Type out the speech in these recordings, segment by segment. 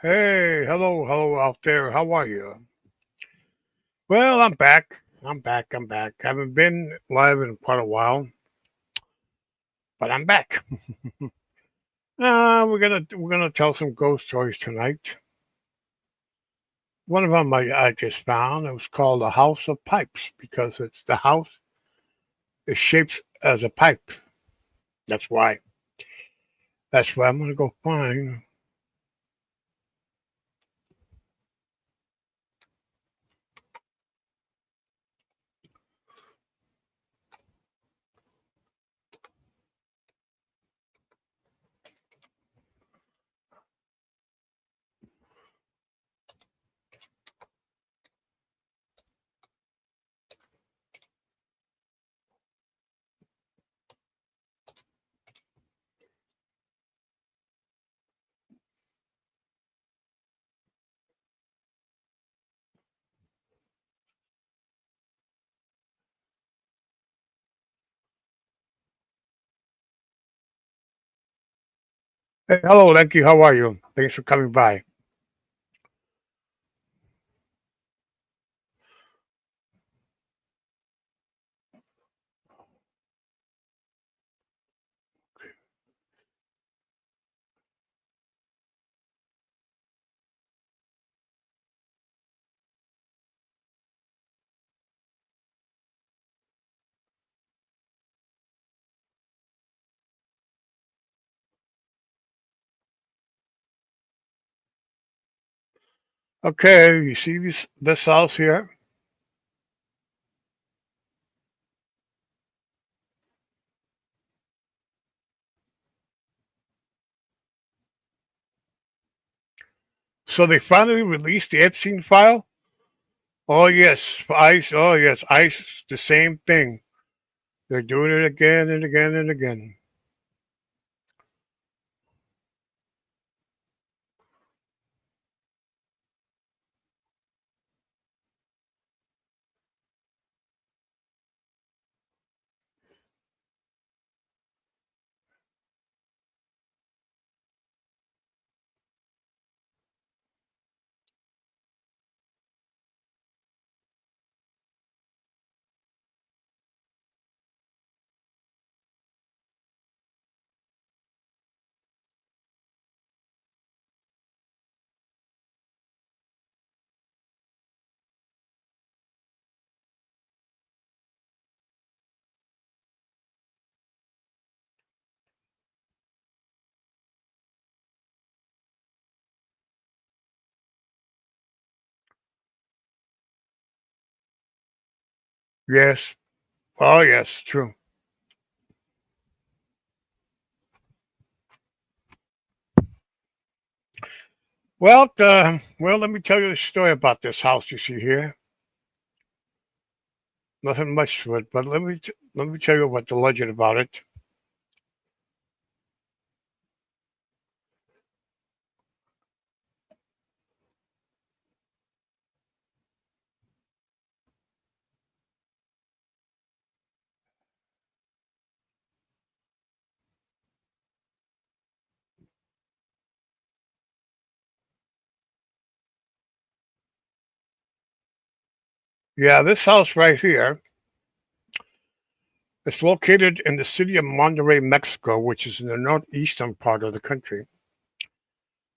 Hey, hello out there. How are you? Well, I'm back. I'm back. Haven't been live in quite a while, but I'm back. We're gonna tell some ghost stories tonight. One of them I just found. It was called the House of Pipes because it's the house is shaped as a pipe. That's why. That's why I'm gonna go find. Hey, hello, Lenky. How are you? Thanks for coming by. Okay, you see this house here? So they finally released the Epstein file. Oh yes, ICE. Oh yes, ICE. The same thing. They're doing it again and again and again. Yes. Oh yes, true. Well, let me tell you the story about this house you see here. Nothing much to it, but let me tell you what the legend about it. Yeah, this house right here is located in the city of Monterrey, Mexico, which is in the northeastern part of the country.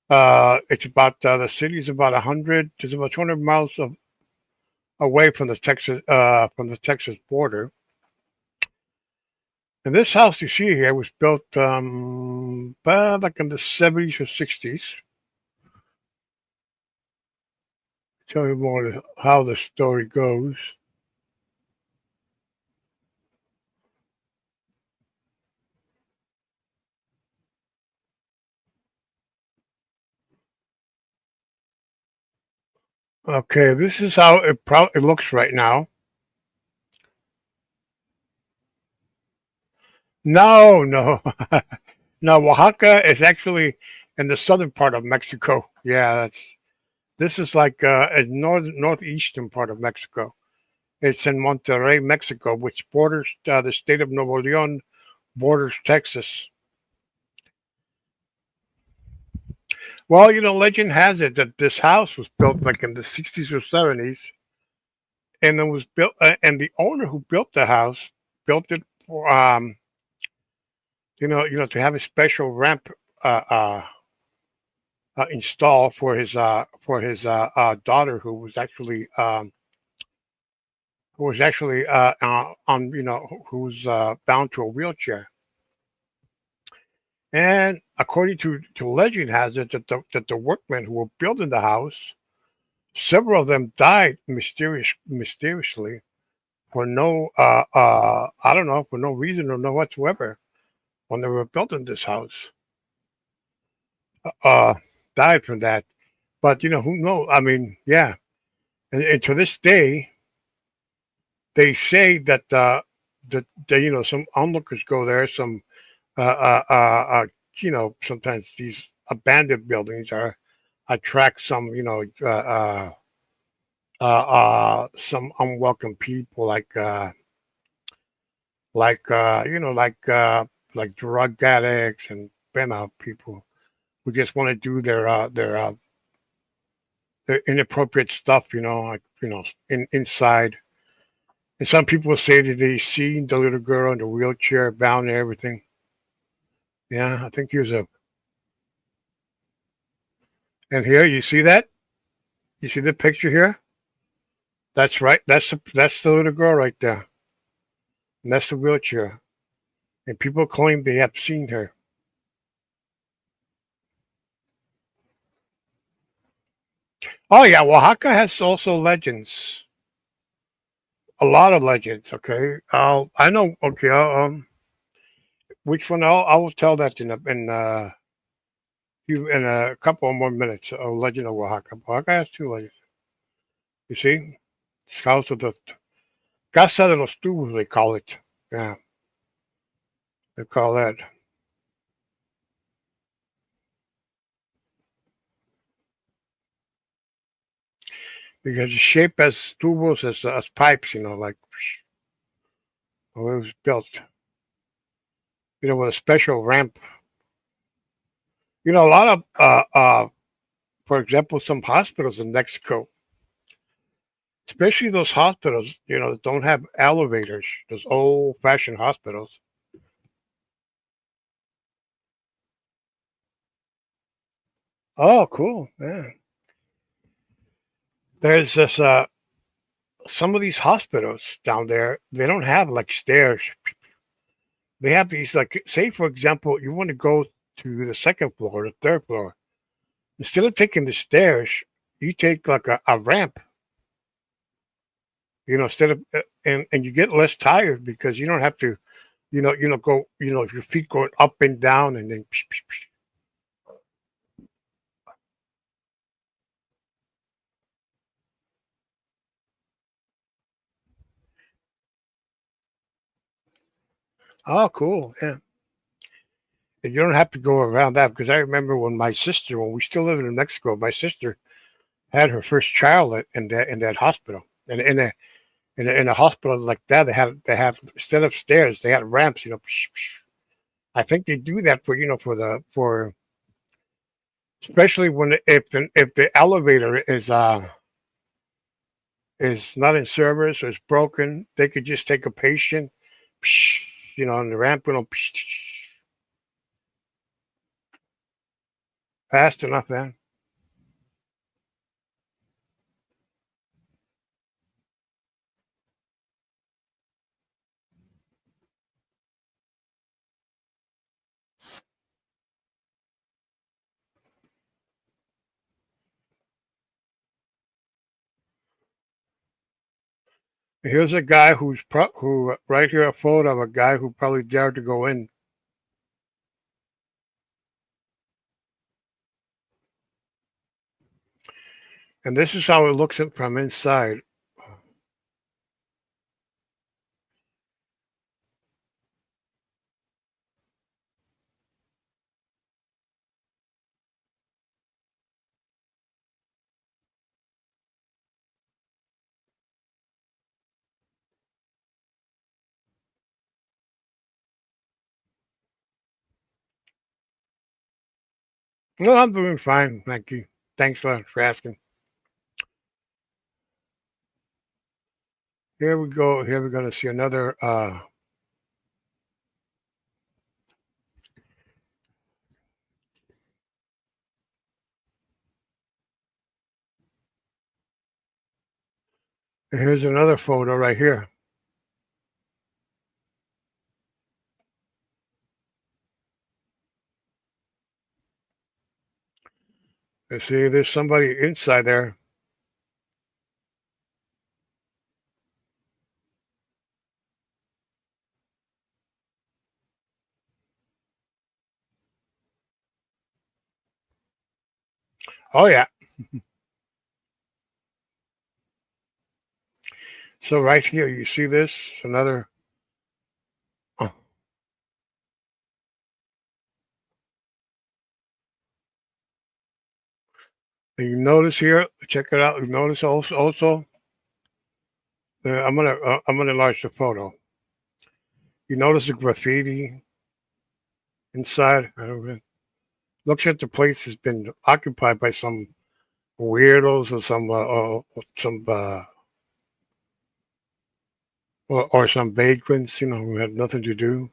It's about the city is about 100 to about 200 miles away from the Texas border. And this house you see here was built like in the 70s or 60s. Tell you more how the story goes. Okay, this is how it looks right now. No, no, no. Oaxaca is actually in the southern part of Mexico. Yeah, this is like a northeastern part of Mexico. It's in Monterrey, Mexico, which borders the state of Nuevo León, borders Texas. Well, legend has it that this house was built like in the 60s or 70s, and it was built, and the owner who built the house built it for, to have a special ramp uh, uh, installed for his daughter who was actually on who's bound to a wheelchair. And according to legend has it that the workmen who were building the house, several of them died mysteriously for no I don't know, for no reason or no whatsoever when they were building this house. Uh, died from that. But who knows? I mean, yeah. And to this day, they say that some onlookers go there. Some uh, uh, uh, uh, sometimes these abandoned buildings are attract some some unwelcome people like drug addicts and burnout people who just want to do their inappropriate stuff, like inside. And some people say that they seen the little girl in the wheelchair, bound and everything. Yeah, I think he was a. And here, you see that? You see the picture here? That's right. That's the little girl right there. And that's the wheelchair. And people claim they have seen her. Oh yeah, Oaxaca has also legends. A lot of legends. Okay, I know. Okay, which one? I will tell that in a couple more minutes. A legend of Oaxaca. Oaxaca has two legends. You see, it's house of the Casa de los Tubos. They call it. Yeah, they call that because it's shaped as tubos as pipes. Like how it was built. With a special ramp. A lot of for example, some hospitals in Mexico, especially those hospitals, that don't have elevators, those old fashioned hospitals. Oh, cool. Yeah. There's this some of these hospitals down there, they don't have like stairs. They have these like say for example, you want to go to the second floor, the third floor. Instead of taking the stairs, you take like a ramp, instead of and you get less tired because you don't have to, go, your feet going up and down and then oh, cool. Yeah. And you don't have to go around that because I remember when we still lived in Mexico, my sister had her first child in that hospital. And in a hospital like that, they have instead of stairs, they had ramps. I think they do that for especially when if the elevator is not in service or is broken, they could just take a patient, on the ramp, fast enough. Then here's a guy who right here a photo of a guy who probably dared to go in. And this is how it looks from inside. No, I'm doing fine. Thank you. Thanks for asking. Here we go. Here we're going to see another. Here's another photo right here. You see, there's somebody inside there. Oh yeah. So right here, you see this? Another. Oh, you notice here? Check it out. You notice also. I'm gonna enlarge the photo. You notice the graffiti inside. I don't know. Looks like the place has been occupied by some weirdos or or some vagrants, who had nothing to do.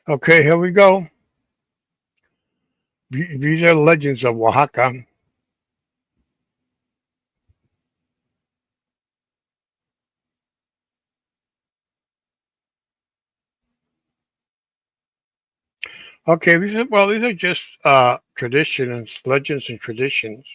Okay, here we go. These are legends of Oaxaca. Okay, these are just traditions, legends, and traditions.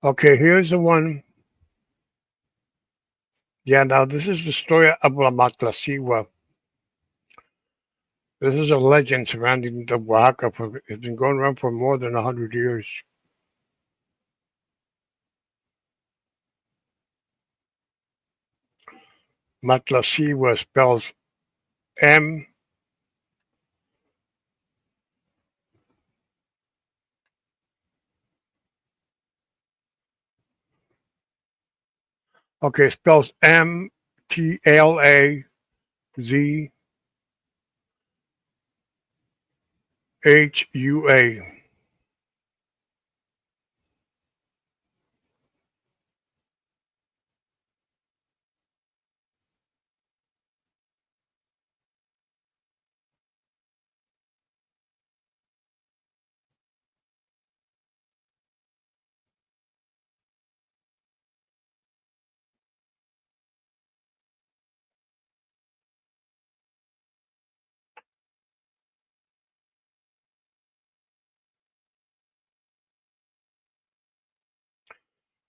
Okay, here's the one. Yeah, now this is the story of La Matlasiwa. This is a legend surrounding the Oaxaca. It's been going around for more than 100 years. Matlasiwa spells M. Okay, it spells Mtlazhua.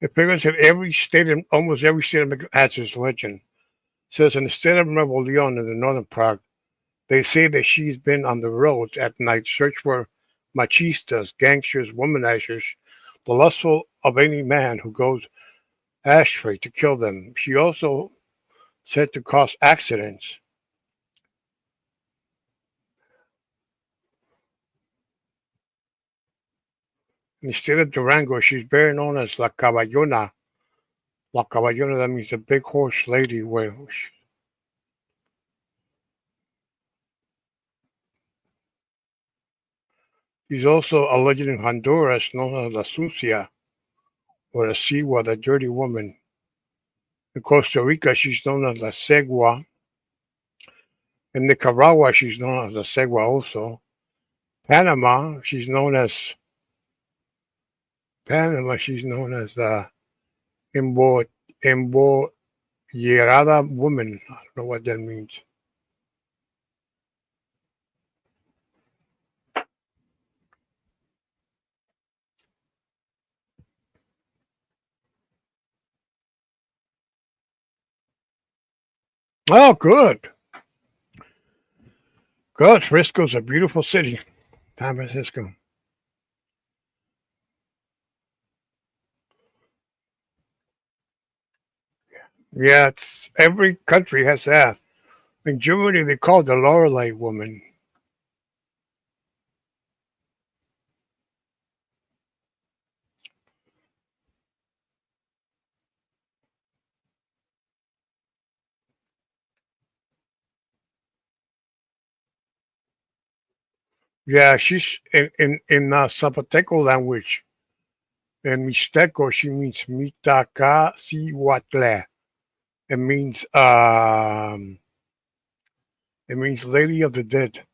It figures that almost every state has its legend. It says in the state of Nuevo Leon in the northern part, they say that she's been on the roads at night, search for machistas, gangsters, womanizers, the lustful of any man who goes astray to kill them. She also said to cause accidents. Instead of Durango, she's better known as La Caballona. La Caballona, that means the big horse lady. Well, she's also a legend in Honduras known as La Sucia, or the Siwa, the dirty woman. In Costa Rica, she's known as La Segua. In Nicaragua, she's known as La Segua also. She's known as Panama, she's known as the Embo, Emboyerada woman. I don't know what that means. Oh, good. Good. Frisco's a beautiful city. San Francisco. Yeah, it's every country has that. In Germany, they call it the Lorelei woman. Yeah, she's in Zapoteco language. In Mixteco, she means Mitaca Cihuatle. It means it means Lady of the Dead.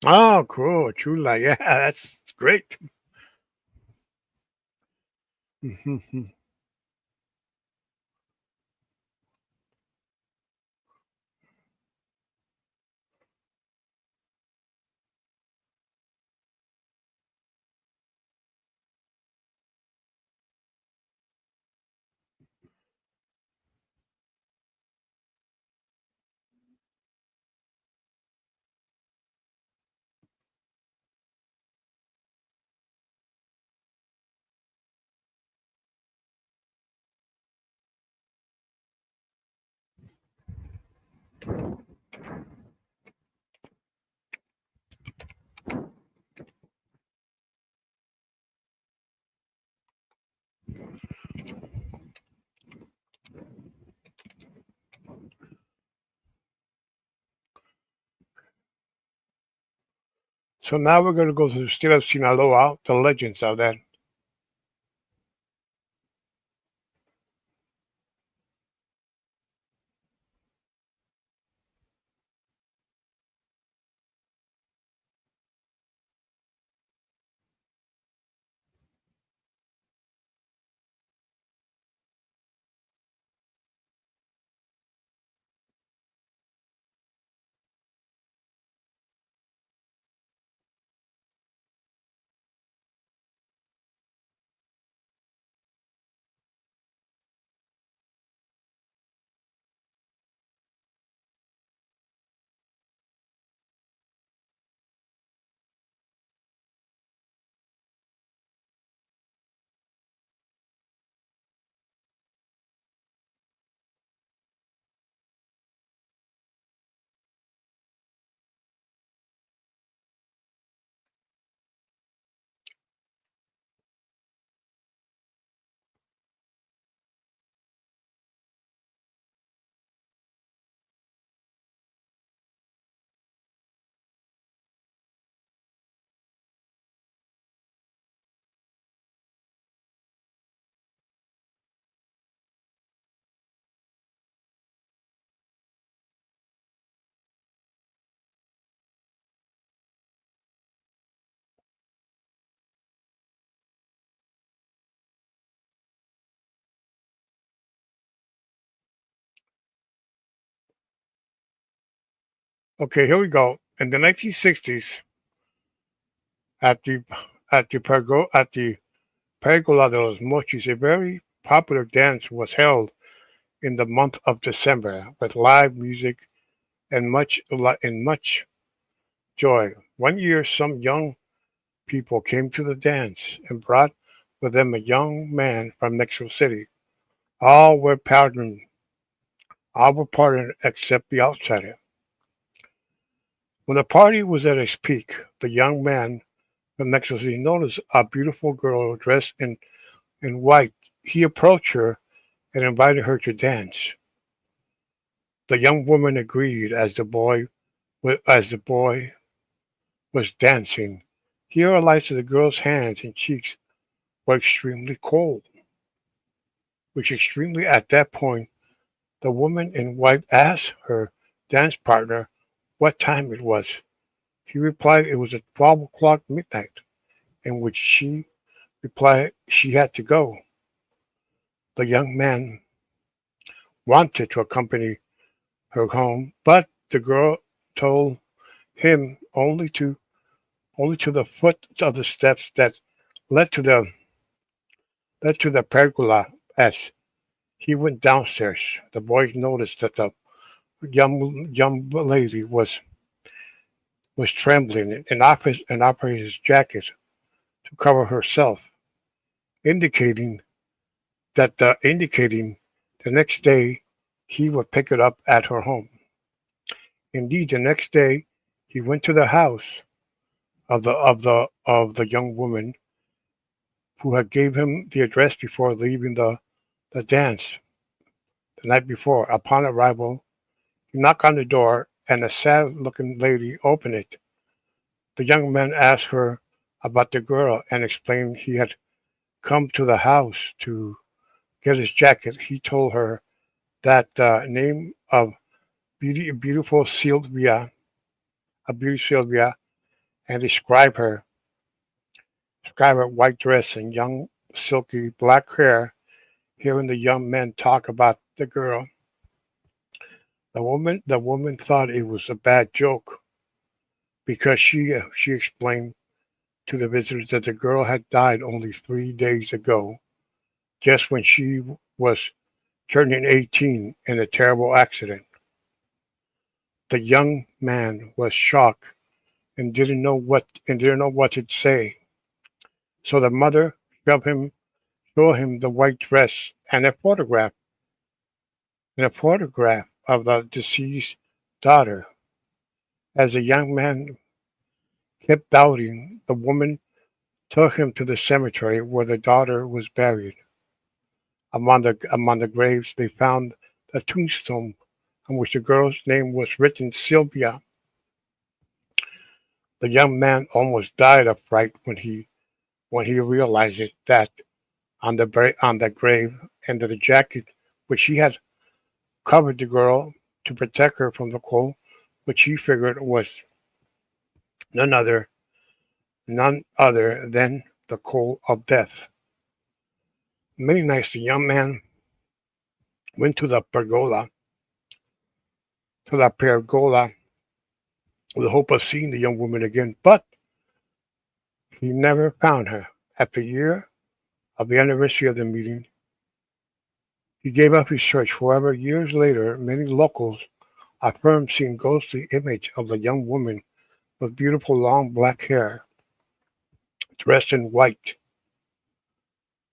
Oh, cool, chula. Yeah, that's great. So now we're going to go to the state of Sinaloa, the legends of that. Okay, here we go. In the 1960s, at the at the Pergola de los Mochis, a very popular dance was held in the month of December with live music and much joy. One year, some young people came to the dance and brought with them a young man from Mexico City. All were pardoned, all were pardoned except the outsider. When the party was at its peak, the young man from Mexico City noticed a beautiful girl dressed in white. He approached her and invited her to dance. The young woman agreed as the boy was dancing. He realized that the girl's hands and cheeks were extremely cold, which extremely at that point the woman in white asked her dance partner what time it was. He replied it was at 12 o'clock midnight, in which she replied she had to go. The young man wanted to accompany her home, but the girl told him only to the foot of the steps that led to the led to the pergola. As he went downstairs, the boys noticed that the young lady was trembling and offered his jacket to cover herself, indicating indicating the next day he would pick it up at her home. Indeed, the next day he went to the house of the young woman who had gave him the address before leaving the dance the night before. Upon arrival, he knocked on the door and a sad looking lady opened it. The young man asked her about the girl and explained he had come to the house to get his jacket. He told her that the name of beautiful Sylvia, a beauty Sylvia, and describe her white dress and young silky black hair. Hearing the young men talk about the girl, the woman thought it was a bad joke because she explained to the visitors that the girl had died only 3 days ago, just when she was turning 18 in a terrible accident. The young man was shocked and didn't know what to say. So the mother shoved him showed him the white dress and a photograph of the deceased daughter. As the young man kept doubting, the woman took him to the cemetery where the daughter was buried. Among the graves, they found a tombstone on which the girl's name was written Sylvia. The young man almost died of fright when he realized it, that on the grave under the jacket which he had covered the girl to protect her from the cold, which he figured was none other none other than the cold of death. Many nights the young man went to the pergola with the hope of seeing the young woman again, but he never found her. After a year of the anniversary of the meeting, he gave up his search. However, years later, many locals affirmed seeing ghostly image of the young woman with beautiful long black hair, dressed in white,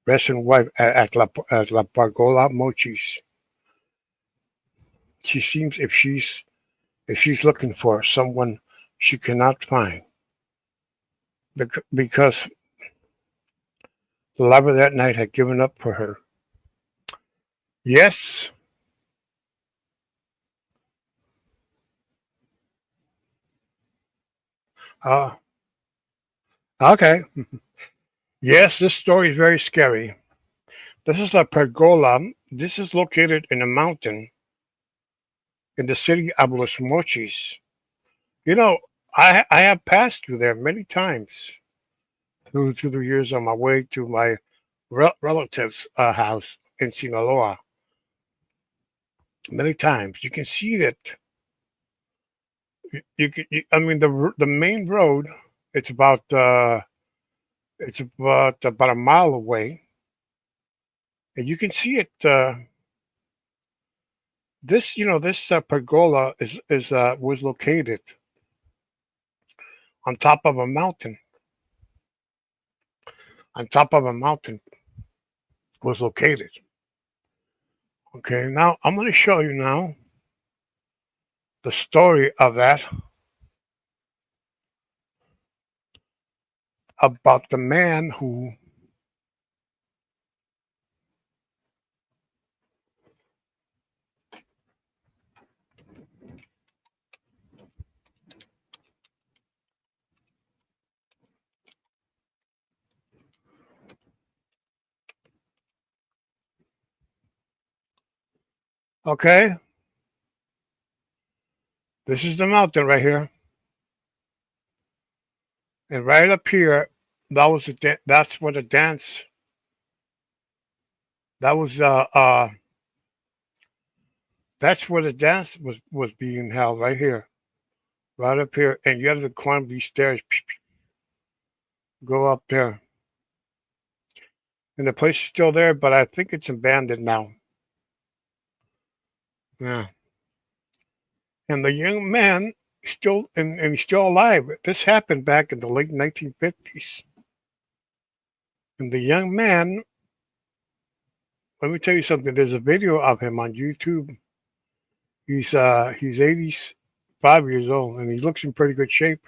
at La Pergola Mochis. She seems if she's looking for someone she cannot find because the lover that night had given up for her. Yes. Uh, okay. Yes, this story is very scary. This is La Pergola. This is located in a mountain in the city of Los Mochis. You know, I have passed through there many times through the years on my way to my relative's house in Sinaloa. Many times you can see that You can. I mean, the main road. It's about about a mile away, and you can see it. This pergola is was located on top of a mountain. On top of a mountain was located. Okay, now I'm going to show you now the story of that about the man who. Okay, this is the mountain right here, and right up here, that's where the dance. That was that's where the dance was being held right here, right up here, and you have to climb these stairs, go up there, and the place is still there, but I think it's abandoned now. Yeah, and the young man and he's still alive. This happened back in the late 1950s, and the young man. Let me tell you something. There's a video of him on YouTube. He's 85 years old, and he looks in pretty good shape.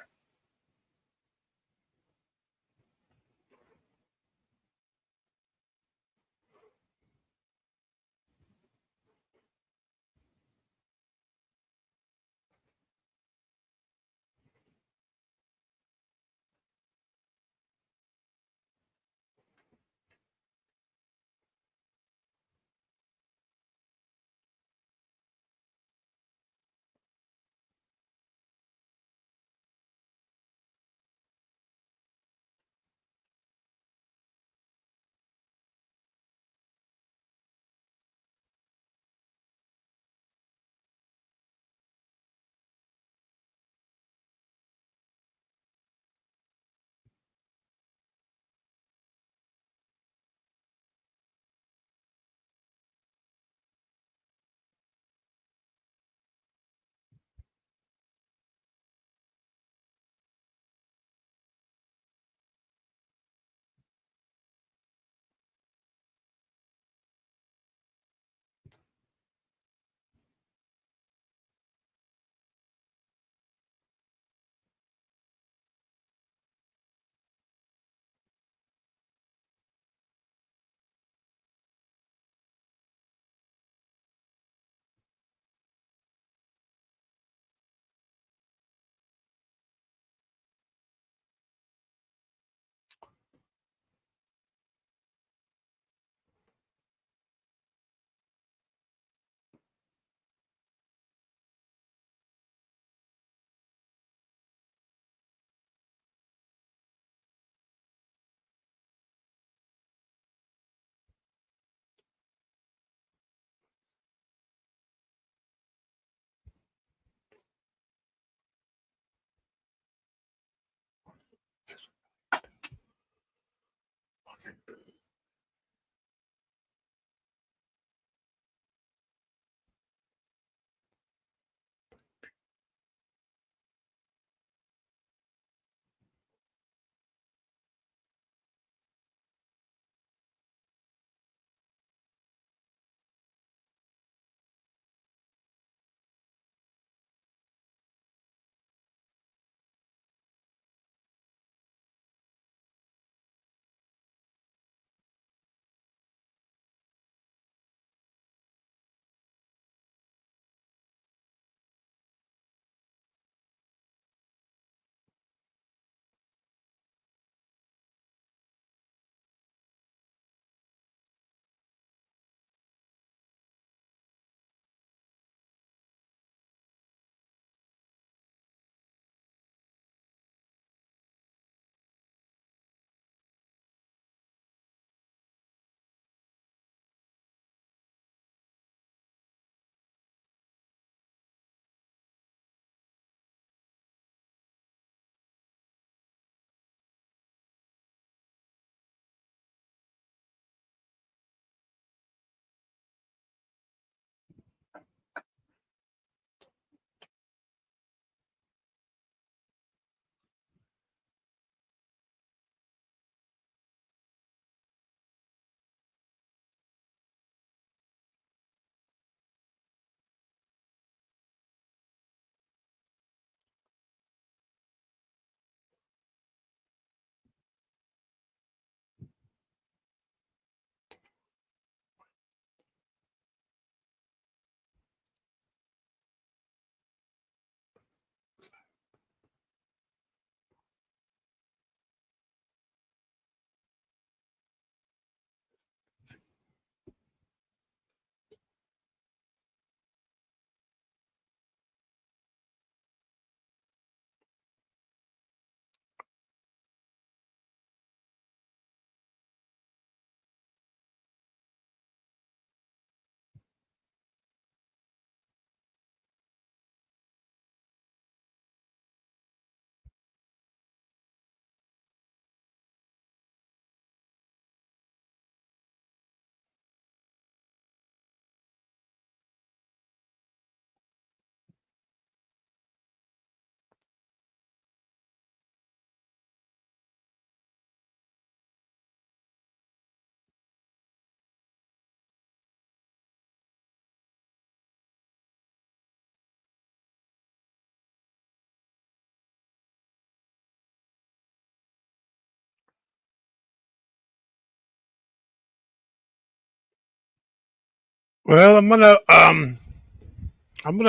Well, I'm gonna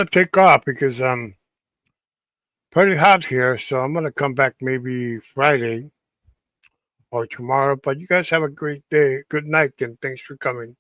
take off because pretty hot here, so I'm gonna come back maybe Friday or tomorrow. But you guys have a great day. Good night, and thanks for coming.